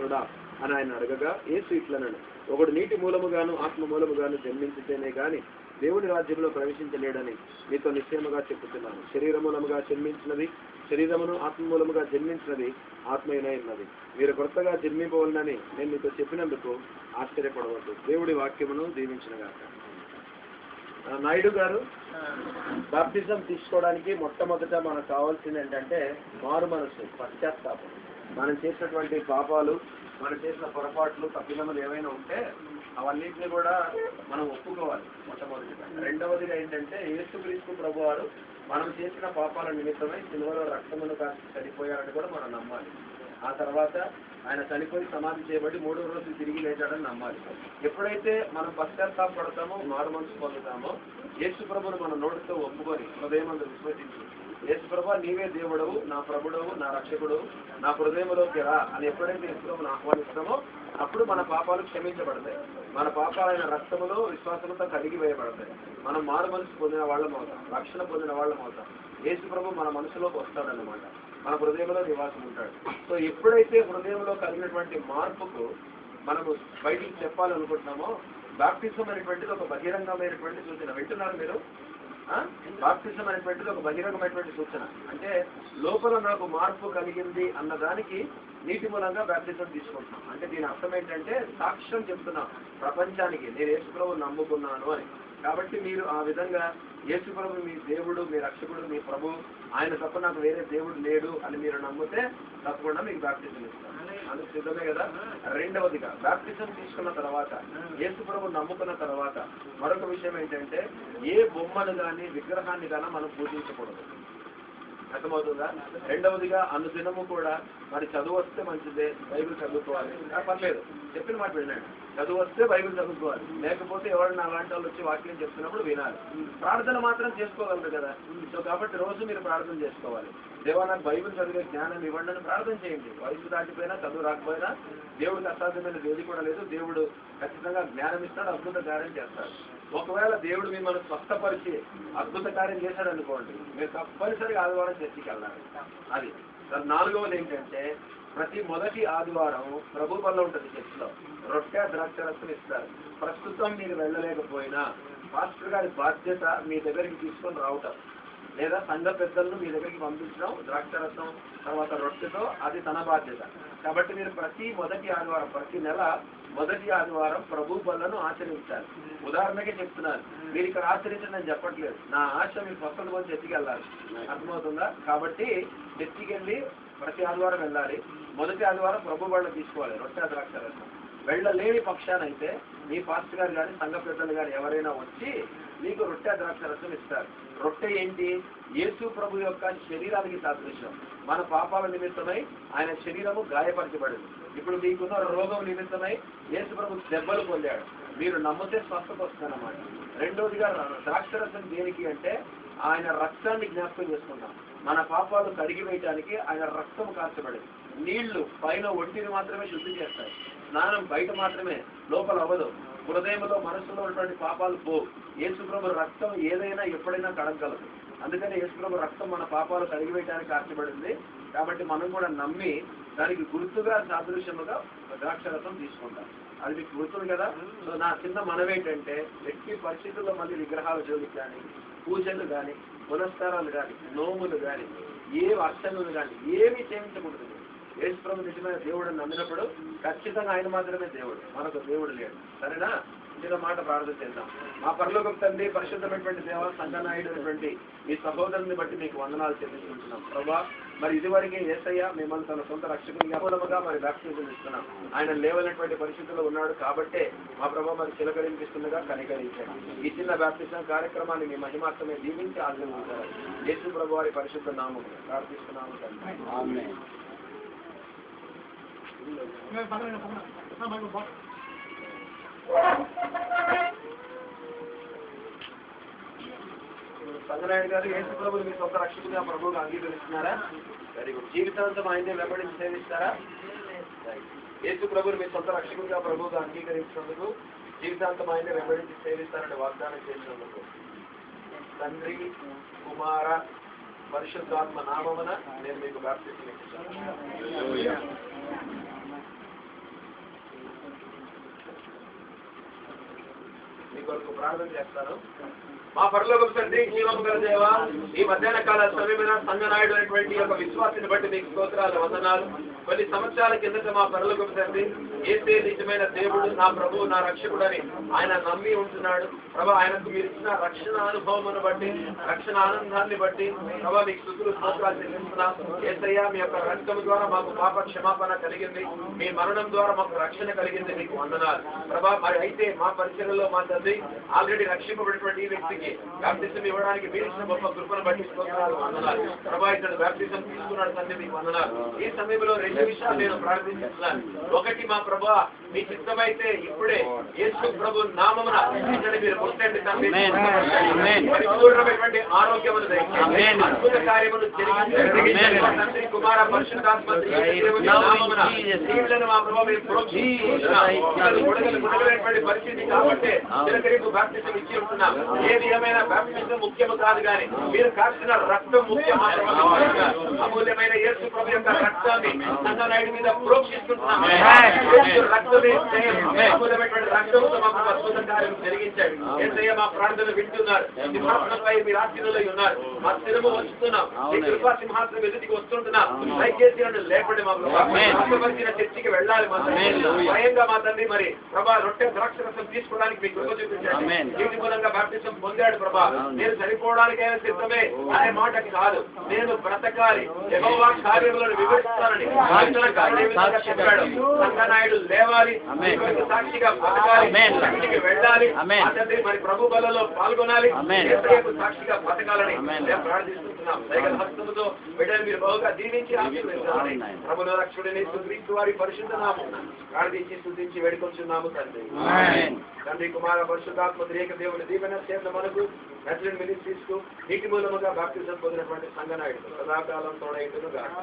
కుమారుడా అని ఆయన అడగగా యేసు ఇట్లనను, ఒకడు నీటి మూలముగాను ఆత్మ మూలముగాను జన్మించితేనే గాని దేవుని రాజ్యంలో ప్రవేశించలేడని మీతో నిశ్చయముగా చెప్పుతున్నాను. శరీరమూలముగా జన్మించినది శరీరమును, ఆత్మ మూలముగా జన్మించినది ఆత్మయునై ఉన్నది. మీరు కొత్తగా జన్మింపవలనని నేను మీతో చెప్పినందుకు ఆశ్చర్యపడవద్దు. దేవుడి వాక్యమును దీవించినగాక. నాయుడు గారు, బాప్టిజం తీసుకోవడానికి మొట్టమొదట మనకు కావాల్సింది ఏంటంటే మారు మనసు, పశ్చాత్తాపం. మనం చేసినటువంటి పాపాలు, మనం చేసిన పొరపాట్లు, తప్పిదములు ఏవైనా ఉంటే అవన్నింటినీ కూడా మనం ఒప్పుకోవాలి మొట్టమొదటిగా. రెండవదిగా ఏంటంటే యేసుక్రీస్తు ప్రభువారు మనం చేసిన పాపాల నిమిత్తమై సిలువలో రక్తమును కాచి చనిపోయారని కూడా మనం నమ్మాలి. ఆ తర్వాత ఆయన చనిపోయి సమాధి చేయబడి 3వ రోజు తిరిగి లేచాడని నమ్మాలి. ఎప్పుడైతే మనం పశ్చాత్తాపడతామో, మారు మనసు పొందుతామో, యేసు ప్రభువును మన నోటితో ఒప్పుకొని హృదయమందు విశ్వసించి, యేసు ప్రభువా నీవే దేవుడవు, నా ప్రభుడవు, నా రక్షకుడు, నా హృదయంలోకి రా అని ఎప్పుడైతే యేసు ప్రభువును ఆహ్వానిస్తామో అప్పుడు మన పాపాలు క్షమించబడతాయి. మన పాపాలైన రక్తములో విశ్వాసంతో కడిగి వేయబడతాయి. మనం మారు మనసు పొందిన వాళ్ళం అవుతాం, రక్షణ పొందిన వాళ్ళం అవుతాం. యేసు ప్రభు మన మనసులోకి వస్తాడన్నమాట, మన హృదయంలో నివాసం ఉంటాడు. సో ఎప్పుడైతే హృదయంలో కలిగినటువంటి మార్పుకు మనము బయటికి చెప్పాలనుకుంటున్నామో, బాప్టిజం అనేటువంటిది ఒక బహిరంగమైనటువంటి సూచన. వింటున్నారు మీరు? బాప్టిజం అనేటువంటిది ఒక బహిరంగమైనటువంటి సూచన. అంటే లోపల నాకు మార్పు కలిగింది అన్నదానికి నీటి మూలంగా బాప్టిజం తీసుకుంటున్నాం. అంటే దీని అర్థం ఏంటంటే సాక్ష్యం చెప్తున్నాం ప్రపంచానికి, నేను యేసు ప్రభువును నమ్ముకున్నాను అని. కాబట్టి మీరు ఆ విధంగా యేసు ప్రభు మీ దేవుడు, మీ రక్షకుడు, మీ ప్రభు, ఆయన తప్ప నాకు వేరే దేవుడు లేడు అని మీరు నమ్మితే తప్పకుండా మీకు బాప్టిజం ఇస్తాను. అందుకు సిద్ధమే కదా. రెండవదిగా బాప్టిజం తీసుకున్న తర్వాత, యేసు ప్రభు నమ్ముకున్న తర్వాత మరొక విషయం ఏంటంటే ఏ బొమ్మను కానీ విగ్రహాన్ని కానీ మనం పూజించకూడదు. అర్థమవుతుందా? రెండవదిగా అనుదినము కూడా మరి చదువు వస్తే మంచిదే, బైబిల్ చదువుకోవాలి. పర్లేదు, చెప్పిన మాట వినండి. చదువు వస్తే బైబిల్ చదువుకోవాలి, లేకపోతే ఎవరైనా అలాంటి వాళ్ళు వచ్చి వాక్యం చెప్తున్నప్పుడు వినాలి. ప్రార్థన మాత్రం చేసుకోగలరు కదా. సో కాబట్టి రోజు మీరు ప్రార్థన చేసుకోవాలి. దేవా నాకు బైబిల్ చదివే జ్ఞానం ఇవ్వండి అని ప్రార్థన చేయండి. వయసు దాటిపోయినా, చదువు రాకపోయినా దేవుడికి అసాధ్యమైనది ఏది కూడా లేదు. దేవుడు ఖచ్చితంగా జ్ఞానం ఇస్తాడు, అద్భుత కార్యం చేస్తాడు. ఒకవేళ దేవుడు మిమ్మల్ని స్వస్థపరిచి అద్భుత కార్యం చేశాడు అనుకోండి, మీరు తప్పనిసరిగా ఆదివారం చర్చికి వెళ్ళాలి. అది. నాలుగవది ఏంటంటే ప్రతి మొదటి ఆదివారం ప్రభు బల్ల ఉంటుంది చర్చిలో, రొట్టె ద్రాక్షరసం ఇస్తారు. ప్రస్తుతం మీరు వెళ్ళలేకపోయినా పాస్టర్ గారి బాధ్యత మీ దగ్గరికి తీసుకొని రావటం, లేదా సంఘ పెద్దలను మీ దగ్గరికి పంపించడం, ద్రాక్షరసం తర్వాత రొట్టెతో, అది తన బాధ్యత. కాబట్టి మీరు ప్రతి మొదటి ఆదివారం, ప్రతి నెల మొదటి ఆదివారం ప్రభు బలను ఆచరించాలి. ఉదాహరణకే చెప్తున్నాను, మీరు ఇక్కడ ఆచరించండి నేను చెప్పట్లేదు. నా ఆశ మీరు స్వస్థత పొంది చర్చికి వెళ్ళాలి. అర్థమవుతుందా? కాబట్టి చర్చికి వెళ్ళి ప్రతి ఆదివారం వెళ్ళాలి. మొదటి ఆదివారం ప్రభు బలను తీసుకోవాలి, రొట్టె ద్రాక్షరసం. వెళ్ళలేని పక్షానైతే మీ పాస్టర్ గారు కానీ సంఘ పెద్దలు కానీ ఎవరైనా వచ్చి మీకు రొట్టె ద్రాక్షరసం ఇస్తారు. రొట్టె ఏంటి? యేసు ప్రభు యొక్క శరీరానికి సాదృశ్యం. మన పాపాల నిమిత్తమై ఆయన శరీరము గాయపరచబడింది. ఇప్పుడు మీకున్న రోగం నిమిత్తమై యేసు ప్రభు దెబ్బలు పొందాడు. మీరు నమ్మితే స్వస్థత వస్తుందన్నమాట. రెండోదిగా ద్రాక్షరసం దేనికి అంటే ఆయన రక్తాన్ని జ్ఞాపకం చేసుకుంటాం. మన పాపాలు కడిగి వేయటానికి ఆయన రక్తం కార్చబడింది. నీళ్లు పైన ఒంటిని మాత్రమే శుద్ధి చేస్తాయి, స్నానం బయట మాత్రమే, లోపల అవ్వదు. హృదయంలో మనసులో ఉన్నటువంటి పాపాలు పో. యేసుప్రభు రక్తం ఏదైనా ఎప్పుడైనా కడగలదు. అందుకని యేసుప్రభు రక్తం మన పాపాలు కడిగివేయడానికి కార్చబడింది. కాబట్టి మనం కూడా నమ్మి దానికి గుర్తుగా సాదృశ్యముగా ద్రాక్షరసం తీసుకుంటాం. అది మీకు గుర్తుంది కదా. సో నా చిన్న మనవేంటంటే ఎట్టి పరిస్థితుల్లో మళ్ళీ విగ్రహాల జోలికి కానీ, పూజలు కానీ, పునస్కారాలు కానీ, నోములు కానీ, ఏ అర్చనలు కానీ ఏమీ చేయించకూడదు. యేసుప్రభు నిజమైన దేవుడు నమ్మినప్పుడు ఖచ్చితంగా ఆయన మాత్రమే దేవుడు, మనకు దేవుడు లేడు. సరేనా? చిన్న మాట ప్రార్థన చేద్దాం. మా పరలోకపు తండ్రి, పరిశుద్ధమైనటువంటి దేవ, సంఘనాయుడైనటువంటి మీ సహోదరుని బట్టి మీకు వందనాలు చెల్లించుకుంటున్నాం ప్రభా. మరి ఇదివరకే యేసయ్య మిమ్మల్ని తన సొంత రక్షకునిగా మూలముగా మరి బాప్టిజం ఇస్తున్నాం. ఆయన లేవనటువంటి పరిస్థితుల్లో ఉన్నాడు కాబట్టే మా ప్రభా మరి చిలకరింపిస్తుండగా కనికరించండి. ఈ చిన్న బాప్టిజం కార్యక్రమాన్ని మీ మహిమాత్రమే దీవించి ఆశీర్వదించాలి. యేసు ప్రభు వారి పరిశుద్ధ నామం ప్రార్థిస్తున్నాము తండ్రి. ఆమేన్. సంగనాయుడు గారు, యేసు ప్రభుని మీ సొంత రక్షకుడిగా ప్రభువుగా అంగీకరిస్తున్నారా? Very good. జీవితాంతం ఆయనే వెంబడించి సేవిస్తారా? యేసు ప్రభుని మీ సొంత రక్షకుడిగా ప్రభువుగా అంగీకరించినందుకు, జీవితాంతం ఆయనే వెంబడించి సేవిస్తారని వాగ్దానం చేసినందుకు తండ్రి, కుమార, పరిశుద్ధాత్మ నామమున నేను మీకు బాప్తిస్మం ఇస్తున్నాను. కొరకు ప్రార్థన చేస్తాను. మా పరలోకపు తండ్రి, జీవము గల దేవా, ఈ మధ్యాహ్న కాల సమయమైన సంగనాయుడు అనేటువంటి యొక్క విశ్వాసాన్ని బట్టి మీకు స్తోత్రాలు, వందనాలు. కొన్ని సంవత్సరాల కిందట మా పరలోకపు తండ్రి, ఏసే నిజమైన దేవుడు, నా ప్రభువు, నా రక్షకుడు అని ఆయన నమ్మి ఉంటున్నాడు. ప్రభా, ఆయనకు మీరు ఇచ్చిన రక్షణ అనుభవమును బట్టి, రక్షణ ఆనందాన్ని బట్టి ప్రభా మీకు స్తుతులు స్తోత్రాలు చెల్లిస్తున్నాం. యేసయ్యా, మీ యొక్క రక్తము ద్వారా మాకు పాప క్షమాపణ కలిగింది, మీ మరణం ద్వారా మాకు రక్షణ కలిగింది, మీకు వందనాలు. ప్రభా, మరి అయితే మా పరిచయంలో మా తండ్రి ఆల్రెడీ రక్షింపబడినటువంటి ఈ వ్యక్తికి బాప్టిజం ఇవ్వడానికి మీరు ఇచ్చిన గొప్ప కృపను బట్టి స్తోత్రాలు, వందనాలు. ప్రభా, ఇతడు బాప్టిజం తీసుకున్నాడు తండ్రి, మీకు వందనాలు. ఈ సమయంలో రెండు విషయాలు నేను ప్రార్థిస్తున్నాను. ఒకటి, మా ప్రభా మీ చిత్తమైతే ఇప్పుడే యేసు ప్రభు నామమున ఇతని మీరు ముట్టండి తండ్రి, పరిపూర్ణమైనటువంటి ఆరోగ్యమును దయచేయండి, అద్భుత కార్యములు జరిగించండి తండ్రి, కుమార పరిశుద్ధాత్మ నామమున దీవులను మా ప్రభా మీరు గుడగలైనటువంటి పరిస్థితి కాబట్టి చిలకరికి బాప్టిజం ఇచ్చి ఉంటున్నాం. ఏది ఏమైనా బాప్టిజం ముఖ్యము కాదు కానీ మీరు కాల్చిన రక్తం ముఖ్యం. అమూల్యమైన యేసు ప్రభు యొక్క రక్తాన్ని సంగనాయుడి మీద ప్రోక్షిస్తున్నాం. రక్తమే అమూల్యమైనటువంటి రక్తముతో మాకు అద్భుత కార్యం జరిగించాడు. యేసయ్య, మా ప్రార్థన వింటున్నారు. సింహాసనంపై మీరు ఆశీనులై ఉన్నారు. మా స్థిరము వస్తున్నాం. మీ కృపా సింహాసనం ఎదుటికి వస్తుంటున్నాం. దయచేసి నన్ను లేపండి. మా ప్రభావించిన చర్చికి వెళ్ళాలి. మా స్వయంగా మా తండ్రి మరి ప్రభా రొట్టె ద్రాక్ష రసం తీసుకోవడానికి మీకు కృప చూపించాడు. వీటి మూలంగా బాప్టిజం పొందాడు. ప్రభా, నేను చనిపోవడానికైనా సిద్ధమే అనే మాటకి కాదు, నేను బ్రతకాలి, యెహోవా కార్యములను వివరిస్తానని చెప్పాడు. సంగనాయుడు లేవాలి, సాక్షిగా బతకాలి, ఇంటికి వెళ్ళాలి, తండ్రి మరి ప్రభు బలలో పాల్గొనాలి, సాక్షిగా బతకాలని మేము ప్రార్థిస్తున్నాం. దైవ హస్తముతో బిడ్డలు మీరు బహుగా దీవించి ఆశీర్వదించాలని ప్రభుల రక్షకుడిని సుక్రీస్తు వారి పరిశుద్ధ నామమున ప్రార్థించి స్తుతించి వేడుకొంచున్నాము తండ్రి. తండ్రి, కుమార పరిశుద్ధాత్మ త్రియేక దేవుని దీవెన చేత మనకు నచ్చని మినిస్ట్రీస్ కు నీటి మూలముగా బాప్టిజం పొందినటువంటి సంగనాయుడు సదాకాలం తోడైండును గాక.